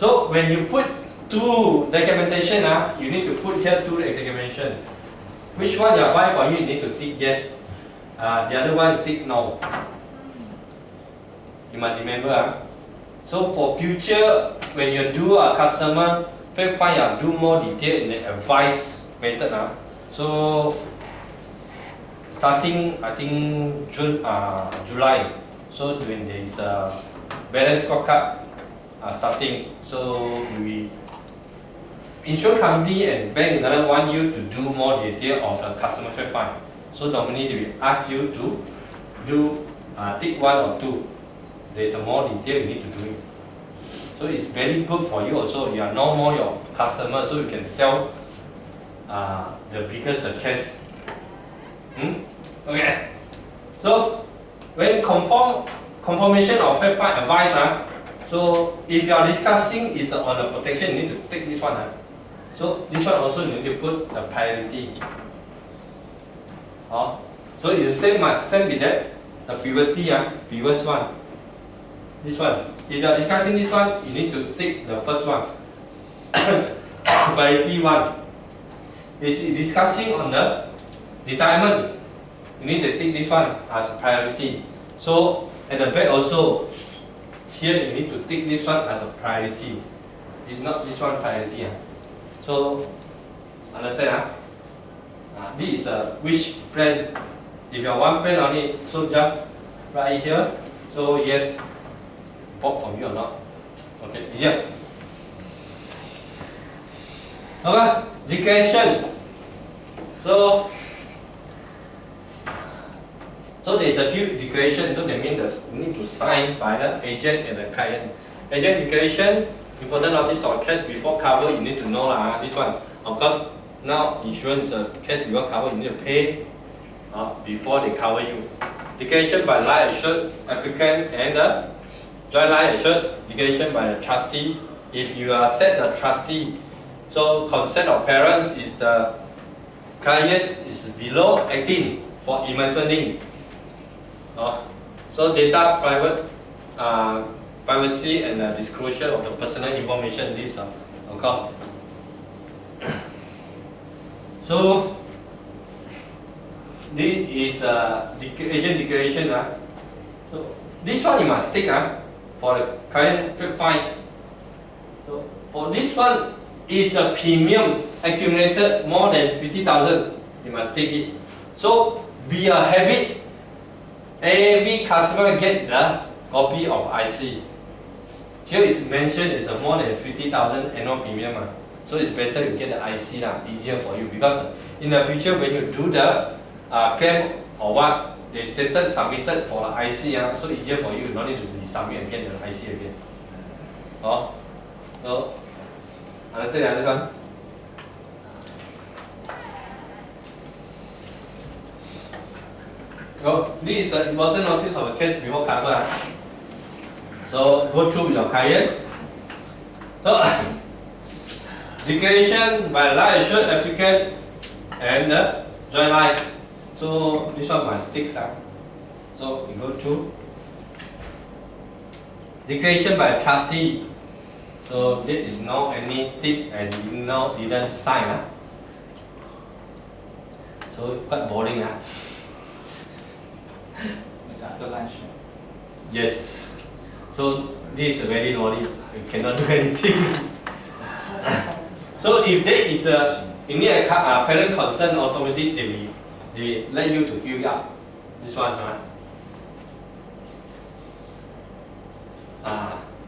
So when you put two documentation, you need to put here two documentation. Which one you apply for you need to tick yes. The other one is tick no. You must remember. So for future, when you do a customer fact find, do more detail in the advice method. So starting I think July. So when there is a balance scorecard starting, so insurance company and bank another want you to do more detail of the customer fact find. So normally they will ask you to do tick one or two. There's a more detail you need to do it. So it's very good for you also. You are know more your customer, so you can sell the biggest case. Okay. So when confirmation of fact find advice, so if you are discussing is on the protection, you need to take this one. So this one also you need to put the priority. So it's the same with that. The previous one. This one. If you are discussing this one, you need to take the first one. Priority one. Is discussing on the retirement. You need to take this one as priority. So at the back also, here you need to take this one as a priority. It's not this one priority. So understand? This is which plan. If you have one plan only, so just write here. So yes, bought from you or not. Okay, easier. Okay, declaration. So there is a few declarations. So that means you need to sign by the agent and the client. Agent declaration, important notice of case before cover. You need to know this one. Of course, now insurance case before cover, you need to pay before they cover you. Declaration by life assured applicant and the joint life assured. Declaration by the trustee. If you are set the trustee, so consent of parents is the client is below 18 for investment link. So data privacy and disclosure of the personal information. This of course. So this is agent declaration. So this one you must take for the client fact find. So for this one, it's a premium accumulated more than 50,000. You must take it. So be a habit. Every customer get the copy of IC. Here is mentioned it's a more than 50,000 annual premium. So it's better you get the IC easier for you, because in the future when you do the claim or what, they stated submitted for the IC, so easier for you. You don't need to submit and get the IC again. So understand this one? So this is an important notice of a case before cover. So go through with your client. So declaration by life assured applicant and the joint life. So this one must tick. So we go through. Declaration by trustee. So there is no any tick and no didn't sign. So quite boring. It's after lunch. Yes. So this is very naughty. You cannot do anything. So if there is you need a parent consent, automatically they let you to fill up this one.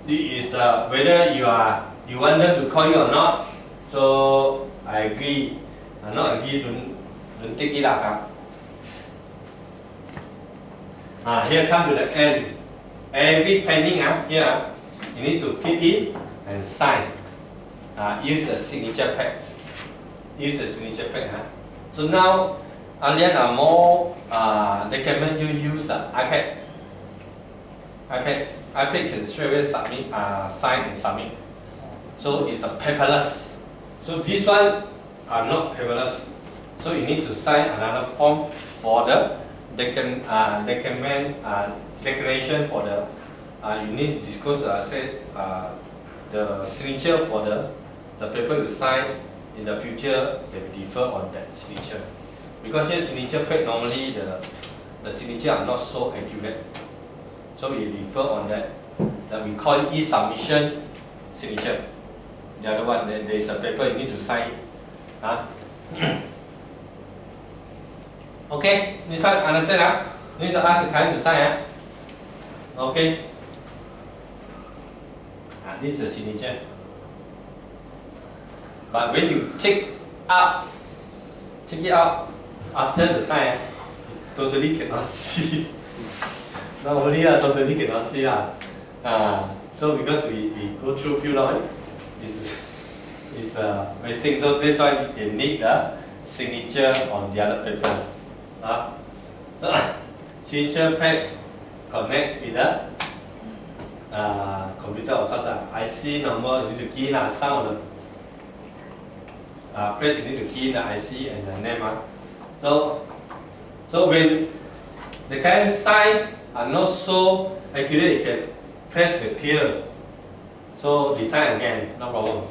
This is whether you want them to call you or not. So I agree. Not agree, don't take it up. Here come to the end. Every pending here, you need to keep in and sign. Use a signature pad. Use a signature pad. So now, earlier more recommend you use iPad. iPad can straight away submit, sign and submit. So it's a paperless. So this one are not paperless. So you need to sign another form for the declaration for the you need to disclose the signature for the paper you sign in the future, they will differ on that signature. Because here signature page normally the signature are not so accurate. So we differ on that. That we call it e-submission signature. The other one, there is a paper you need to sign. Huh? Okay, this one understand? Huh? You need to ask the client to sign. Huh? Okay. This is a signature. But when you check it out after the sign, you totally cannot see. Not only totally cannot see. So because we go through few now, is wasting those. This one you need the signature on the other paper. So signature pad connect with the computer, of course. IC number you need to key in some of the place you need to key in the IC and the name. So when the kind of sign are not so accurate, you can press the clear. So design again, no problem.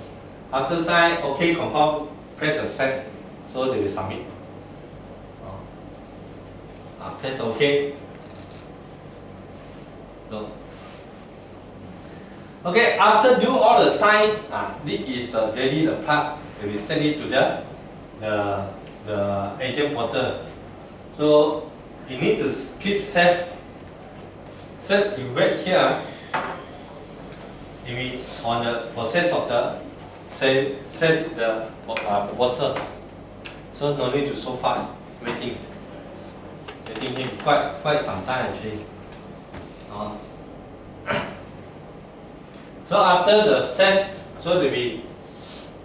After sign, OK, confirm, press the send. So they will submit. Press OK. So, okay, after do all the sign, this is really the part that we send it to the agent portal. So you need to keep safe. So you wait here. You on the process of the save the proposal. So no need to so fast waiting him quite some time actually. So after the save, so there will be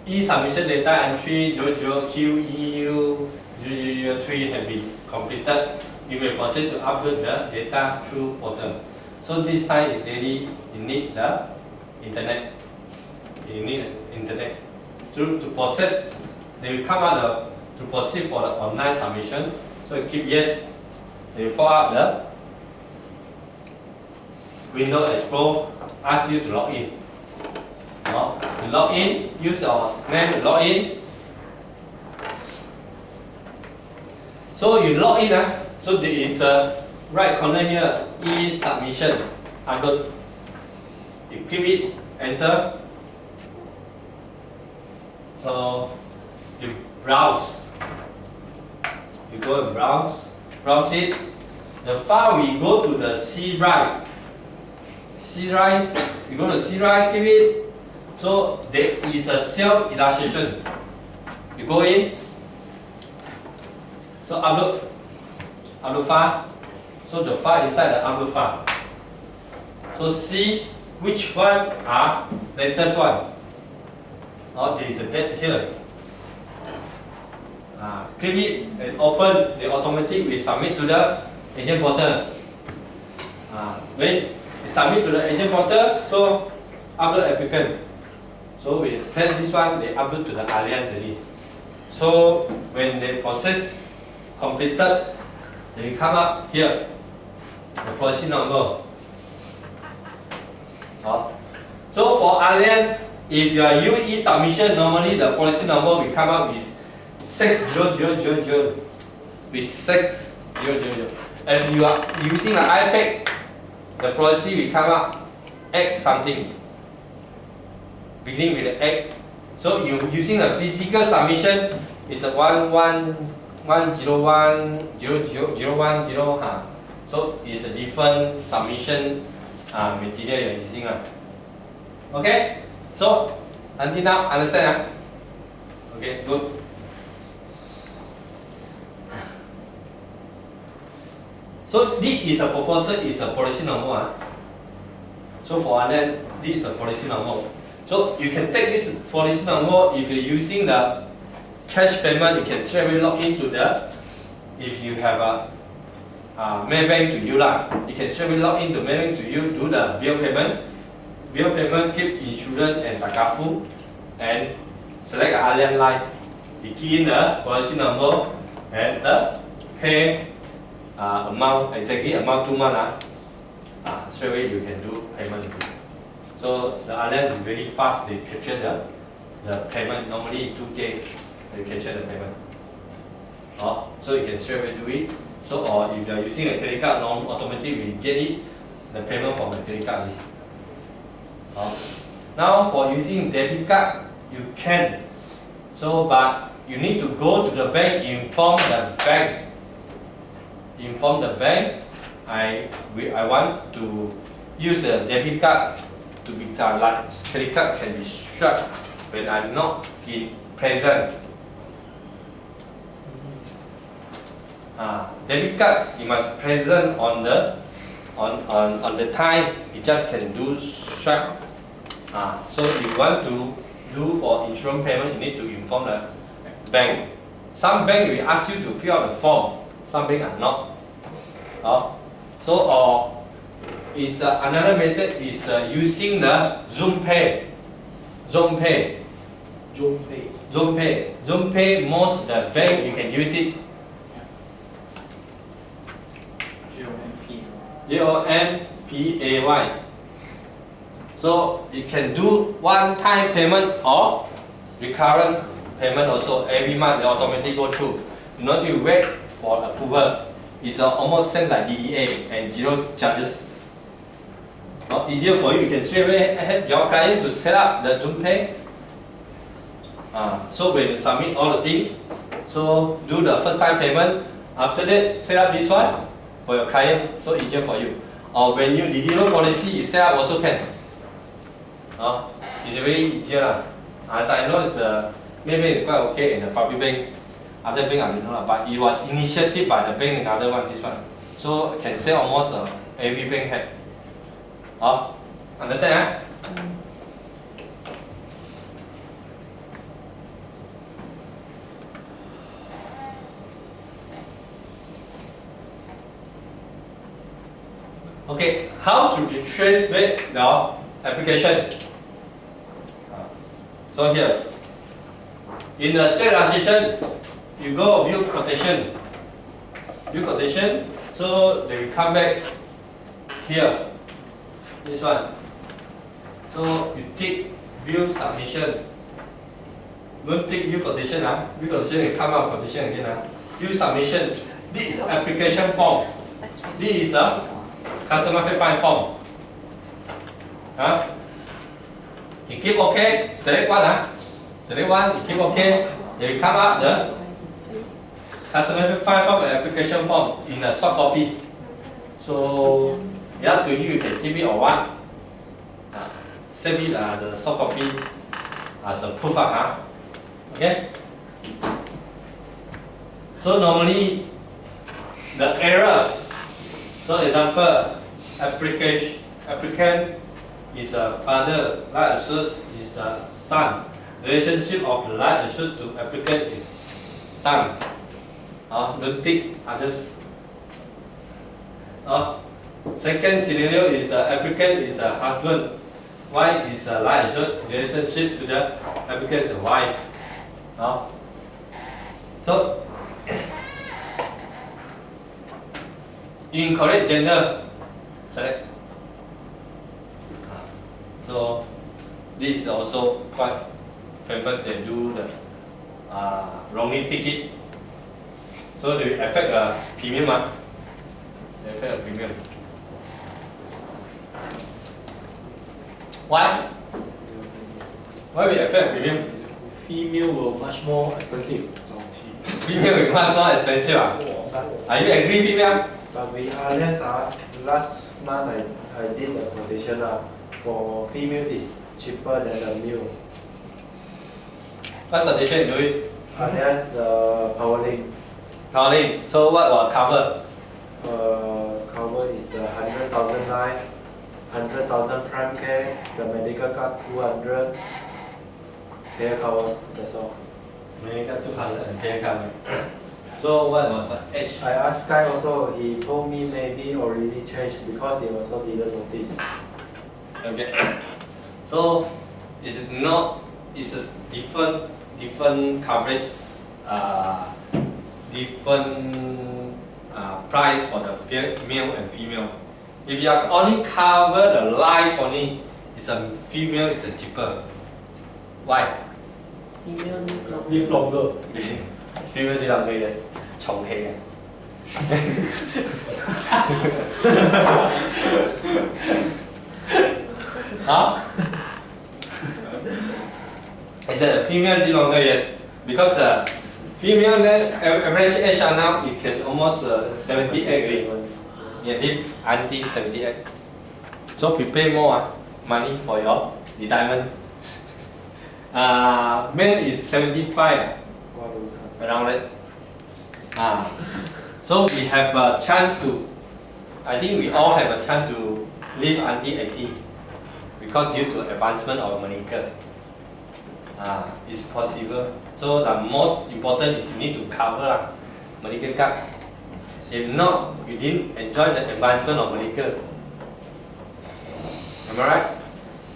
e-submission data entry 00QEU0003 have been completed. You will proceed to upload the data through portal. So this time is daily. You need the internet. You need internet to process. They will come out to proceed for the online submission. So you keep yes. They will pop up the Windows Explorer, ask you to log in. To log in, use your name to log in. So you log in. So there is a right corner here, e-submission, upload. You click it, enter. So you browse. You go and browse it. The file we go to the C drive. You go to C drive, click it. So there is a self illustration. You go in. So upload file. So the file inside the upload file. So see which one are latest one. There is a date here. Click it and open. The automatic will submit to the agent portal. When it submit to the agent portal, so upload applicant. So we press this one, they upload to the Allianz already. So when the process completed, they will come up here, the policy number. So for Allianz, if you are using e-submission, normally the policy number will come up with 6000 with 6000. If you are using an iPad, the policy will come up X something, beginning with the X. So you using a physical submission, it's a 11010010. So it's a different submission material you're using. Okay? So until now, understand? Okay, good. So this is a proposal, is a policy number. So for Allianz, this is a policy number. So you can take this policy number. If you're using the cash payment, you can straight away log into the. If you have a Maybank to you you can straight away log into Maybank to you, do the bill payment. Bill payment, keep insurance and Takaful, and select Allianz Life. You key in the policy number and the pay amount, exactly amount 2 months. Straight away you can do payment. So the alliance is very fast. They capture the payment. Normally in 2 days they capture the payment. So you can straight away do it. So or if you are using a credit card, automatically we get it the payment from the credit card. Now for using debit card, you can. So but you need to go to the bank, inform the bank. Inform the bank. I want to use a debit card to become like credit card can be shut when I'm not in present. Debit card you must present on the time you just can do swipe. So if you want to do for insurance payment, you need to inform the bank. Some bank will ask you to fill out the form. Some bank are not. So is another method is using the ZoomPay. ZoomPay. Most the bank you can use it. ZOMPAY. So you can do one-time payment or recurrent payment also. Every month they automatically go through. You don't need to wait for approval. It's almost same like DDA and zero charges. Easier for you. You can straight away help your client to set up the ZoomPay. So when you submit all the things, so do the first time payment. After that, set up this one for your client, so easier for you. Or when you deliver policy is set up also can. It's very easier. As I know, Maybank is quite okay and the public bank, other bank I don't know, but it was initiated by the bank, another one, this one. So can say almost every bank have. Understand? Okay, how to retrace back the application? So here, in the state transition, you go view quotation. View quotation, so they will come back here. This one. So you tick view submission. Don't tick view quotation. View quotation will come out quotation again. View submission. This is application form. This is a customer fact form. You keep OK, select one. Select one, you keep OK. They will come out the customer fact form and application form in a soft copy. So yeah, to you can keep it or what. Save it as a soft copy as a proof. Okay? So normally the error. So example, applicant is a father, life assured is a son. Relationship of life assured to applicant is son. Don't tick others. Second scenario is applicant is a husband. Wife is a life assured. Relationship to the applicant is a wife. So incorrect gender, select. So this is also quite famous. They do the wrongly ticket. So they affect the premium. They affect the premium. Why? Why we affect premium? Female were much more expensive. Female is much more expensive. Are you agree, female? But with Allianz, last month I did a quotation for female is cheaper than the male. What quotation is doing? Allianz the PowerLink. PowerLink. So what will cover? Cover is the 100,000 life, 100,000 prime care, the medical card 200, payer cover. That's all. Medical 200 and payer cover. So what was the age? I asked Sky also. He told me maybe already changed because he also didn't notice. Okay. So it's a different coverage, different price for the male and female. If you are only cover the life only, It's a female is a cheaper. Why? Live longer. Female live longer, yes. 重氣啊！Huh? It's a female live longer, yes. Because female average age now it can almost 78 already. Yeah, live until 78. So prepare more money for your retirement. Male is 75, around it. So we have a chance to, I think we all have a chance to live until 80 because due to advancement of medical. It's possible. So the most important is you need to cover medical card. If not, you didn't enjoy the advancement of medical. Am I right?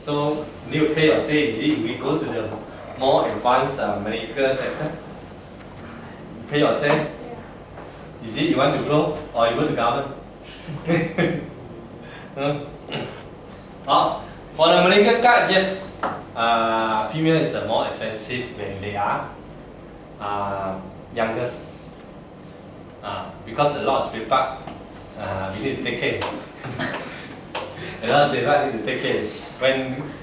So you need to pay your say. If we go to the more advanced medical sector, pay your say. Is it you want to go or you go to government? For the medical card, yes, female is more expensive when they are youngest. Because a lot of spare part, we need to take care. A lot of spare part need to take care.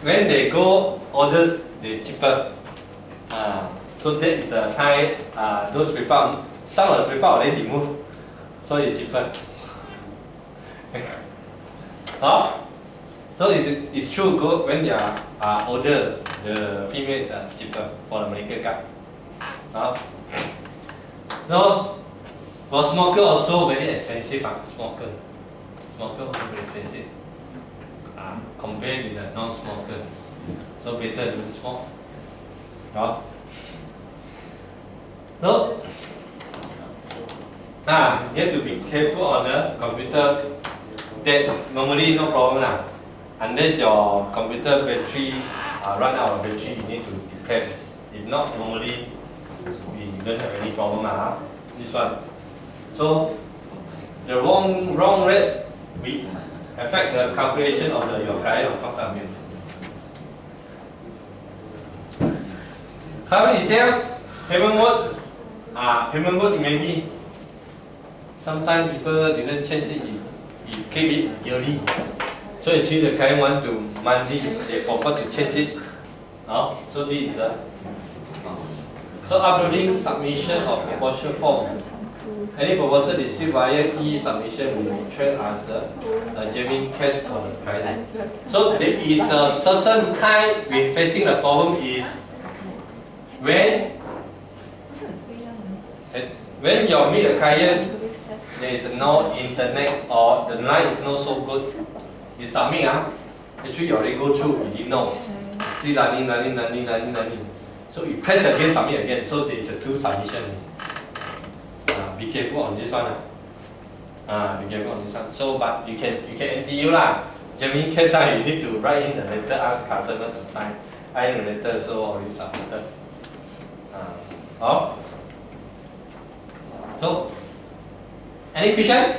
When they go older, they cheaper. So that is the time those spare part, some of the spare part already removed, so it's cheaper. So it's true. Go when they are older, the females are cheaper for the medical card. No, for smoker also very expensive. Smoker also very expensive. Compared with the non-smoker, so better don't smoke. No. You have to be careful on the computer. That normally no problem unless your computer battery run out of battery, you need to replace. If not, normally we don't have any problem. This one. So the wrong rate we affect the calculation of your client of cost of bill. Current detail, payment mode. Payment mode maybe sometimes people didn't change it. You keep it yearly. So actually the client want to monthly, they forgot to change it. So this is so uploading submission of proposal form. Any proposal received via e-submission will be treated as a genuine cash for the client. So there is a certain time we're facing the problem is when you meet a client, there is no internet or the line is not so good. You submit, actually you already go through, you didn't know. See running. So you press again, submit again. So there is a two submission. Be careful on this one. Be careful on this one. So but you can NTU Genuine case you need to write in the letter, ask customer to sign. I in the letter so already submitted. So any question?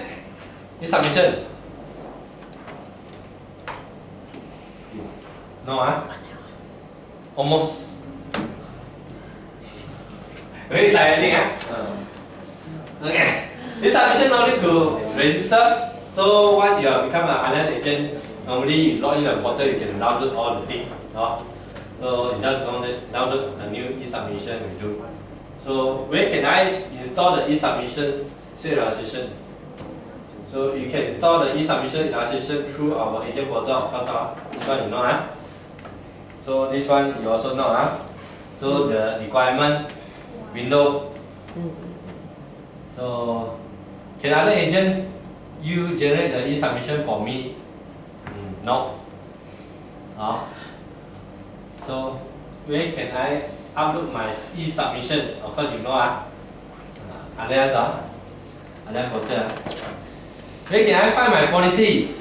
This submission? No, almost. Very tiring, Okay. This submission only to register. So once you become an online agent, normally you log in the portal, you can download all the things. So you just download the new e-submission we do. So where can I install the e-submission serialization? So you can install the e-submission illustration through our agent portal, of course. This one you know, So this one you also know, So the requirement window. So can other agent you generate the e-submission for me? No. So where can I upload my e-submission? Of course you know, Allianz portal. Where can I find my policy?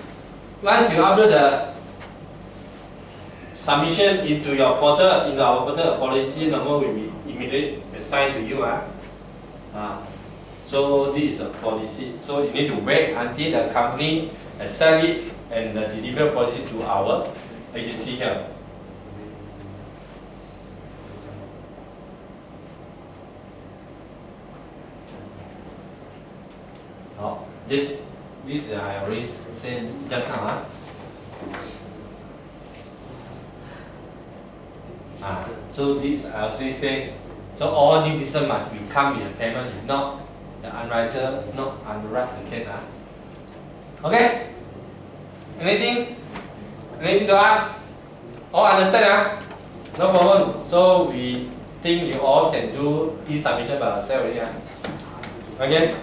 Once you upload the submission into your portal, into our portal, a policy number will be immediately assigned to you. So this is a policy. So you need to wait until the company accept it and deliver policy to our agency here. Oh, this I already said just now. So this I also say. So all new business must be come in a payment. If not, the underwriter not underwrite the case. Okay. Anything? Anything to ask? All understand? No problem. So we think you all can do e-submission by yourself already. Okay.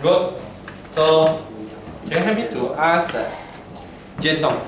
Good. So can you help me to ask Jian Zong?